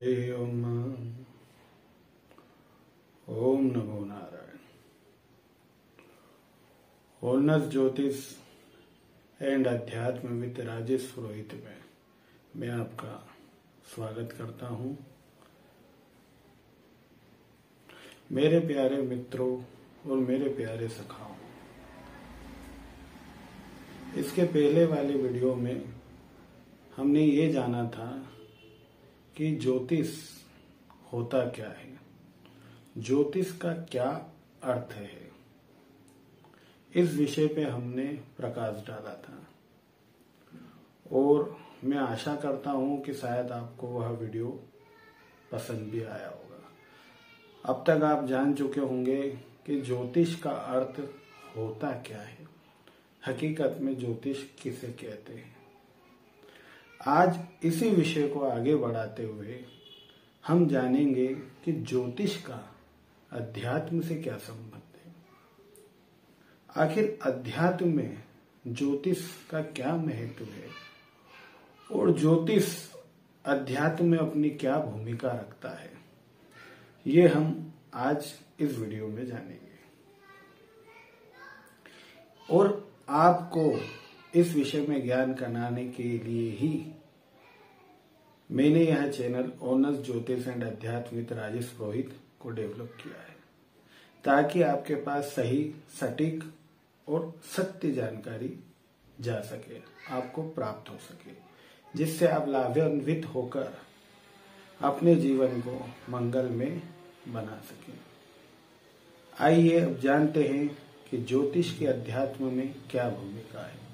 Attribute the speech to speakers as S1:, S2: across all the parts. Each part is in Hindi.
S1: ओम ओम नमो नारायण। ओनर्स ज्योतिष एंड अध्यात्म विद राजेश पुरोहित में मैं आपका स्वागत करता हूं। मेरे प्यारे मित्रों और मेरे प्यारे सखाओं, इसके पहले वाले वीडियो में हमने ये जाना था कि ज्योतिष होता क्या है, ज्योतिष का क्या अर्थ है। इस विषय पे हमने प्रकाश डाला था और मैं आशा करता हूं कि शायद आपको वह वीडियो पसंद भी आया होगा। अब तक आप जान चुके होंगे कि ज्योतिष का अर्थ होता क्या है, हकीकत में ज्योतिष किसे कहते हैं। आज इसी विषय को आगे बढ़ाते हुए हम जानेंगे कि ज्योतिष का अध्यात्म से क्या संबंध है, आखिर अध्यात्म में ज्योतिष का क्या महत्व है और ज्योतिष अध्यात्म में अपनी क्या भूमिका रखता है, ये हम आज इस वीडियो में जानेंगे। और आपको इस विषय में ज्ञान कराने के लिए ही मैंने यह चैनल ओनर्स ज्योतिष एंड अध्यात्म विद राजेश पुरोहित को डेवलप किया है, ताकि आपके पास सही, सटीक और सत्य जानकारी जा सके, आपको प्राप्त हो सके, जिससे आप लाभान्वित होकर अपने जीवन को मंगल में बना सके। आइए अब जानते हैं कि ज्योतिष के अध्यात्म में क्या भूमिका है।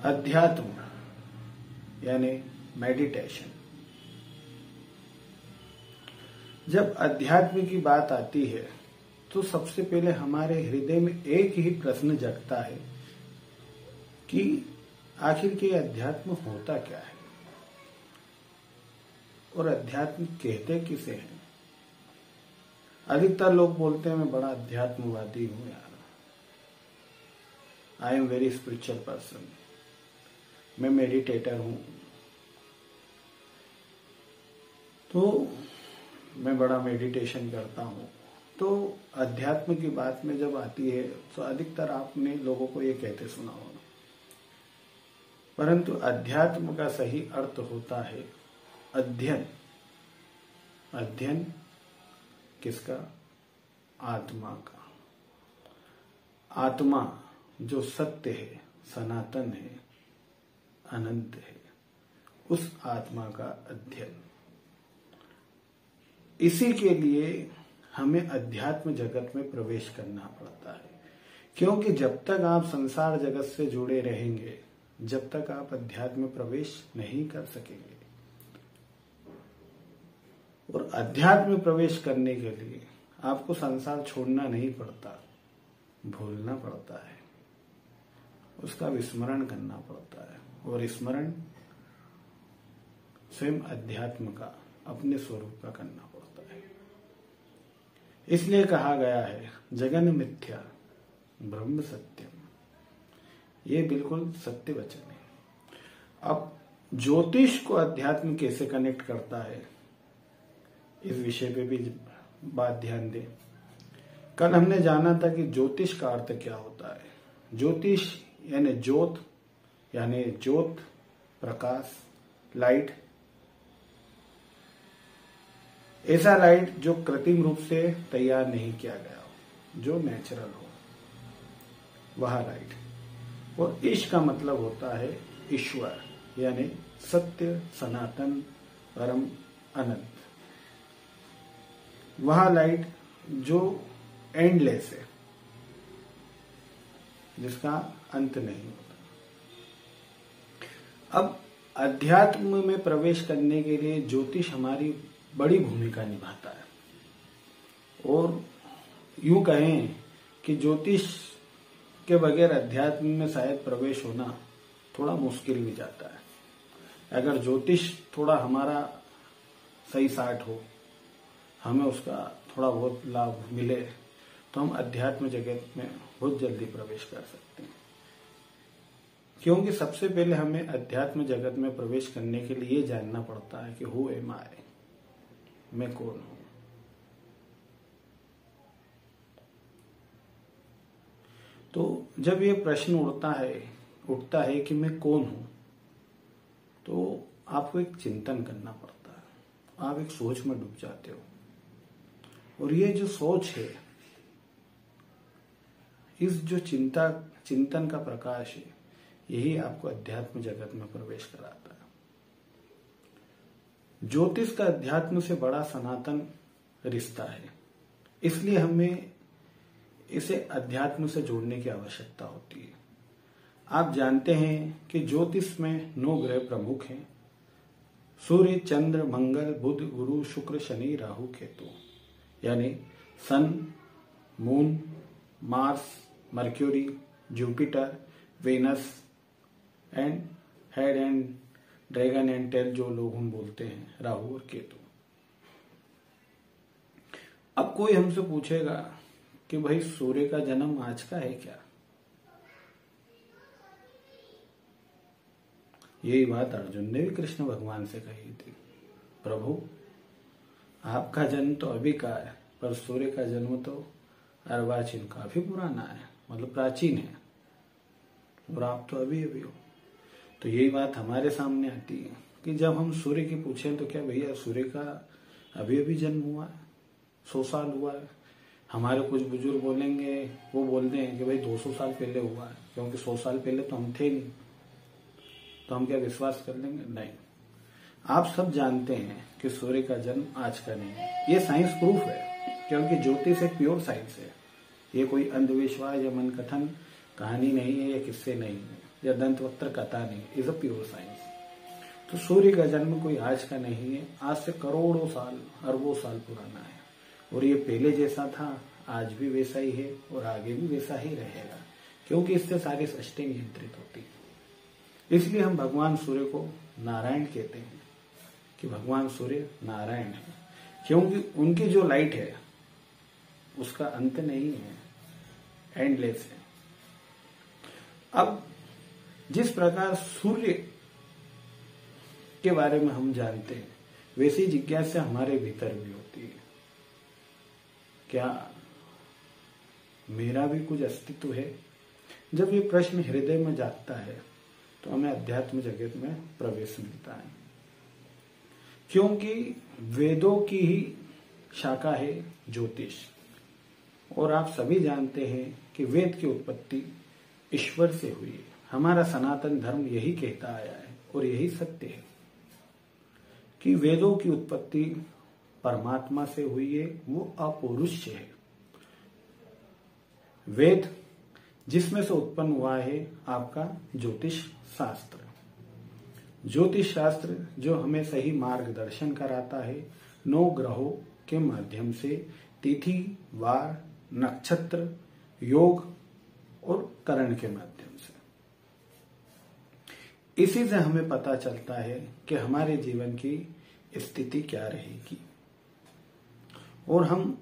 S1: अध्यात्म यानी मेडिटेशन। जब अध्यात्म की बात आती है तो सबसे पहले हमारे हृदय में एक ही प्रश्न जगता है कि आखिर के अध्यात्म होता क्या है और अध्यात्म कहते किसे हैं। अधिकतर लोग बोलते हैं मैं बड़ा अध्यात्मवादी हूं यार, I am very spiritual person, मैं मेडिटेटर हूं, तो मैं बड़ा मेडिटेशन करता हूं। तो अध्यात्म की बात में जब आती है तो अधिकतर आपने लोगों को ये कहते सुना होगा, परंतु अध्यात्म का सही अर्थ होता है अध्ययन। अध्ययन किसका? आत्मा का। आत्मा जो सत्य है, सनातन है, अनंत है, उस आत्मा का अध्ययन। इसी के लिए हमें अध्यात्म जगत में प्रवेश करना पड़ता है, क्योंकि जब तक आप संसार जगत से जुड़े रहेंगे, जब तक आप अध्यात्म में प्रवेश नहीं कर सकेंगे। और अध्यात्म में प्रवेश करने के लिए आपको संसार छोड़ना नहीं पड़ता, भूलना पड़ता है, उसका विस्मरण करना पड़ता है। और स्मरण स्वयं अध्यात्म का, अपने स्वरूप का करना पड़ता है। इसलिए कहा गया है जगन मिथ्या ब्रह्म सत्यम, ये बिल्कुल सत्य वचन है। अब ज्योतिष को अध्यात्म कैसे कनेक्ट करता है, इस विषय पे भी बात ध्यान दें। कल हमने जाना था कि ज्योतिष का अर्थ क्या होता है। ज्योतिष यानी ज्योत, यानी ज्योत, प्रकाश, लाइट। ऐसा लाइट जो कृत्रिम रूप से तैयार नहीं किया गया हो, जो नेचुरल हो, वह लाइट। और ईश का मतलब होता है ईश्वर, यानी सत्य, सनातन, परम, अनंत। वह लाइट जो एंडलेस है, जिसका अंत नहीं होता। अब अध्यात्म में प्रवेश करने के लिए ज्योतिष हमारी बड़ी भूमिका निभाता है। और यूं कहें कि ज्योतिष के बगैर अध्यात्म में शायद प्रवेश होना थोड़ा मुश्किल भी जाता है। अगर ज्योतिष थोड़ा हमारा सही साठ हो, हमें उसका थोड़ा बहुत लाभ मिले, तो हम अध्यात्म जगत में बहुत जल्दी प्रवेश कर सकते हैं। क्योंकि सबसे पहले हमें अध्यात्म जगत में प्रवेश करने के लिए ये जानना पड़ता है कि हु एम आई, मैं कौन हूं। तो जब ये प्रश्न उठता है कि मैं कौन हूं, तो आपको एक चिंतन करना पड़ता है। आप एक सोच में डूब जाते हो, और ये जो सोच है, इस जो चिंतन का प्रकाश है, यही आपको अध्यात्म जगत में प्रवेश कराता है। ज्योतिष का अध्यात्म से बड़ा सनातन रिश्ता है, इसलिए हमें इसे अध्यात्म से जोड़ने की आवश्यकता होती है। आप जानते हैं कि ज्योतिष में 9 ग्रह प्रमुख हैं: सूर्य, चंद्र, मंगल, बुध, गुरु, शुक्र, शनि, राहु, केतु। यानी sun, moon, Mars, Mercury, Jupiter, Venus and head and dragon and tail, जो लोग हम बोलते हैं, राहु और केतु। अब कोई हमसे पूछेगा कि भाई सूर्य का जन्म आज का है क्या? यही बात अर्जुन ने भी कृष्ण भगवान से कही थी, प्रभु आपका जन्म तो अभी का है, पर सूर्य का जन्म तो अर्वाचीन काफी पुराना है, मतलब प्राचीन है, और आप तो अभी अभी हो। तो यही बात हमारे सामने आती है कि जब हम सूर्य की पूछें तो क्या भैया सूर्य का अभी अभी जन्म हुआ है, 100 साल हुआ है? हमारे कुछ बुजुर्ग बोलेंगे, वो बोलते हैं कि भाई 200 साल पहले हुआ है, क्योंकि 100 साल पहले तो हम थे नहीं। तो हम क्या विश्वास कर लेंगे? नहीं। आप सब जानते हैं कि सूर्य का जन्म आज का नहीं है। ये साइंस प्रूफ है, क्योंकि ज्योतिष एक प्योर साइंस है। ये कोई अंधविश्वास या मन कथन कहानी नहीं है, या किस्से नहीं है, या दंतवक्त्र कथा नहीं है। Is a pure science. तो सूर्य का जन्म कोई आज का नहीं है, आज से करोड़ों साल, अरबों साल पुराना है। और ये पहले जैसा था, आज भी वैसा ही है, और आगे भी वैसा ही रहेगा, क्योंकि इससे सारी सृष्टि नियंत्रित होती है। इसलिए हम भगवान सूर्य को नारायण कहते हैं, कि भगवान सूर्य नारायण है, क्योंकि उनकी जो लाइट है उसका अंत नहीं है, एंडलेस है। अब जिस प्रकार सूर्य के बारे में हम जानते हैं, वैसी जिज्ञासा हमारे भीतर भी होती है, क्या मेरा भी कुछ अस्तित्व है? जब ये प्रश्न हृदय में जागता है तो हमें अध्यात्म जगत में प्रवेश मिलता है, क्योंकि वेदों की ही शाखा है ज्योतिष। और आप सभी जानते हैं कि वेद की उत्पत्ति ईश्वर से हुई है। हमारा सनातन धर्म यही कहता आया है, और यही सत्य है कि वेदों की उत्पत्ति परमात्मा से हुई है, वो अपौरुष है। वेद जिसमें से उत्पन्न हुआ है आपका ज्योतिष शास्त्र। ज्योतिष शास्त्र जो हमें सही मार्गदर्शन कराता है 9 ग्रहों के माध्यम से, तिथि, वार, नक्षत्र, योग और करण के माध्यम से। इसी से हमें पता चलता है कि हमारे जीवन की स्थिति क्या रहेगी, और हम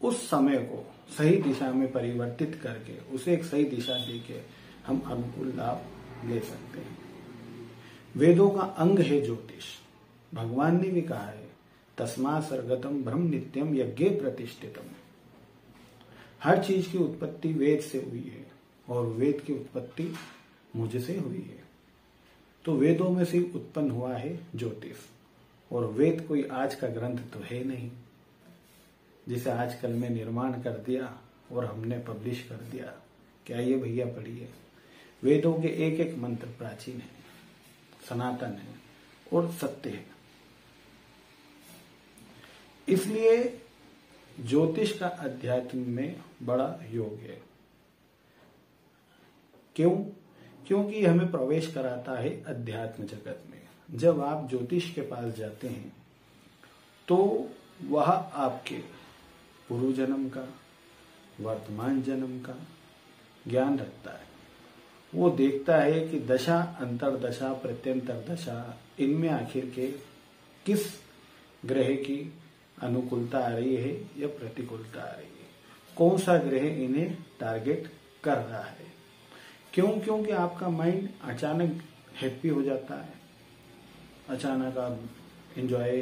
S1: उस समय को सही दिशा में परिवर्तित करके उसे एक सही दिशा देके हम अनुकूल लाभ ले सकते हैं। वेदों का अंग है ज्योतिष। भगवान ने भी कहा है, तस्मा सर्गतम ब्रह्म नित्यम यज्ञे प्रतिष्ठितम। हर चीज की उत्पत्ति वेद से हुई है, और वेद की उत्पत्ति मुझसे हुई है। तो वेदों में से उत्पन्न हुआ है ज्योतिष, और वेद कोई आज का ग्रंथ तो है नहीं, जिसे आजकल में निर्माण कर दिया और हमने पब्लिश कर दिया। क्या ये भैया पढ़िए, वेदों के एक एक मंत्र प्राचीन है, सनातन है और सत्य है। इसलिए ज्योतिष का अध्यात्म में बड़ा योग है। क्यों? क्योंकि हमें प्रवेश कराता है अध्यात्म जगत में। जब आप ज्योतिष के पास जाते हैं तो वह आपके पूर्व जन्म का, वर्तमान जन्म का ज्ञान रखता है। वो देखता है कि दशा, अंतरदशा, प्रत्यंतर दशा, इनमें आखिर के किस ग्रह की अनुकूलता आ रही है या प्रतिकूलता आ रही है, कौन सा ग्रह इन्हें टारगेट कर रहा है। क्यों? क्योंकि आपका माइंड अचानक हैप्पी हो जाता है, अचानक आप एंजॉय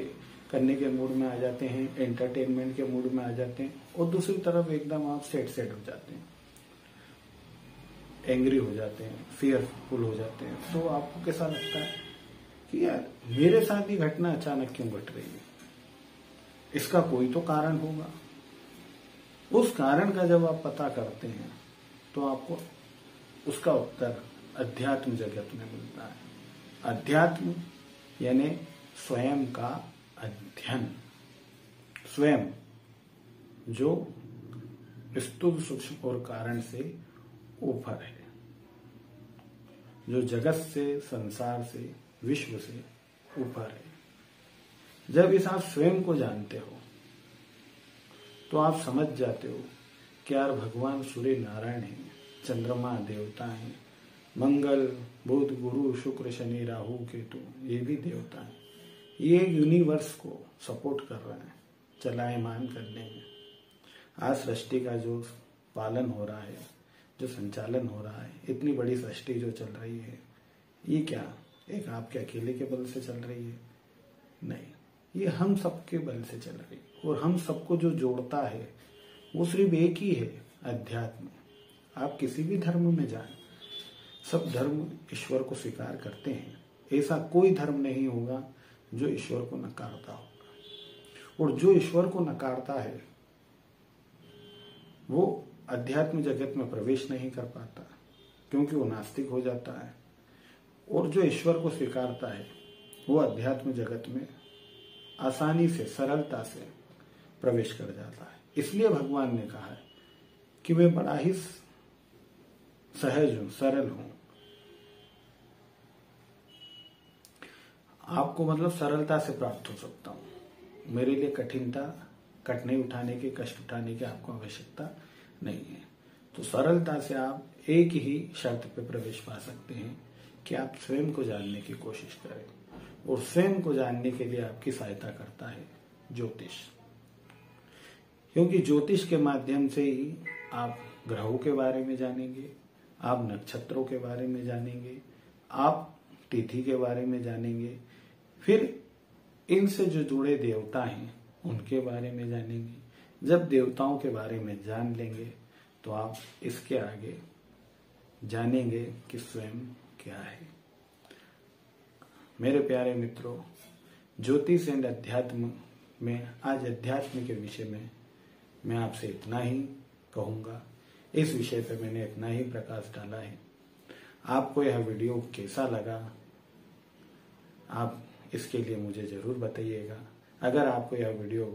S1: करने के मूड में आ जाते हैं, एंटरटेनमेंट के मूड में आ जाते हैं, और दूसरी तरफ एकदम आप सेट हो जाते हैं, एंग्री हो जाते हैं, फियरफुल हो जाते हैं। तो आपको कैसा लगता है कि यार मेरे साथ ही घटना अचानक क्यों घट रही है, इसका कोई तो कारण होगा। उस कारण का जब आप पता करते हैं तो आपको उसका उत्तर अध्यात्म जगत में मिलता है। अध्यात्म यानी स्वयं का अध्ययन, स्वयं जो स्थूल सूक्ष्म और कारण से ऊपर है, जो जगत से, संसार से, विश्व से ऊपर है। जब इस आप स्वयं को जानते हो तो आप समझ जाते हो कि यार भगवान सूर्य नारायण है, चंद्रमा देवता है, मंगल बुध गुरु शुक्र शनि राहु केतु ये भी देवता है। ये यूनिवर्स को सपोर्ट कर रहा है चलायमान करने में। आज सृष्टि का जो पालन हो रहा है, जो संचालन हो रहा है, इतनी बड़ी सृष्टि जो चल रही है, ये क्या एक आपके अकेले के बल से चल रही है? नहीं, ये हम सबके बल से चल रही है। और हम सबको जो जोड़ता है वो सिर्फ एक ही है, अध्यात्म। आप किसी भी धर्म में जाएं, सब धर्म ईश्वर को स्वीकार करते हैं। ऐसा कोई धर्म नहीं होगा जो ईश्वर को नकारता होगा। और जो ईश्वर को नकारता है वो अध्यात्म जगत में प्रवेश नहीं कर पाता, क्योंकि वो नास्तिक हो जाता है। और जो ईश्वर को स्वीकारता है वो अध्यात्म जगत में आसानी से, सरलता से प्रवेश कर जाता है। इसलिए भगवान ने कहा है कि मैं बड़ा ही सहज हूं, सरल हूं। आपको मतलब सरलता से प्राप्त हो सकता हूं। मेरे लिए कठिनाई उठाने की, कष्ट उठाने की आपको आवश्यकता नहीं है। तो सरलता से आप एक ही शर्त पे प्रवेश पा सकते हैं कि आप स्वयं को जानने की कोशिश करें। और स्वयं को जानने के लिए आपकी सहायता करता है ज्योतिष, क्योंकि ज्योतिष के माध्यम से ही आप ग्रहों के बारे में जानेंगे, आप नक्षत्रों के बारे में जानेंगे, आप तिथि के बारे में जानेंगे, फिर इनसे जो जुड़े देवता हैं उनके बारे में जानेंगे। जब देवताओं के बारे में जान लेंगे तो आप इसके आगे जानेंगे कि स्वयं क्या है। मेरे प्यारे मित्रों, ज्योतिष एंड अध्यात्म में आज अध्यात्म के विषय में मैं आपसे इतना ही कहूंगा। इस विषय पे मैंने इतना ही प्रकाश डाला है। आपको यह वीडियो कैसा लगा, आप इसके लिए मुझे जरूर बताइएगा। अगर आपको यह वीडियो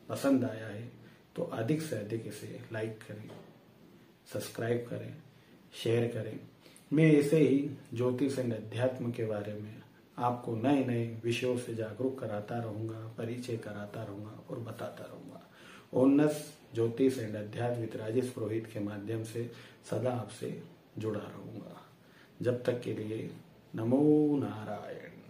S1: पसंद आया है तो अधिक से अधिक इसे लाइक करें, सब्सक्राइब करें, शेयर करें। मैं ऐसे ही ज्योतिष एंड अध्यात्म के बारे में आपको नए नए विषयों से जागरूक कराता रहूंगा, परिचय कराता रहूंगा और बताता रहूंगा। ओनस ज्योतिष एंड अध्यात्म विद राजेश पुरोहित के माध्यम से सदा आपसे जुड़ा रहूंगा। जब तक के लिए नमो नारायण।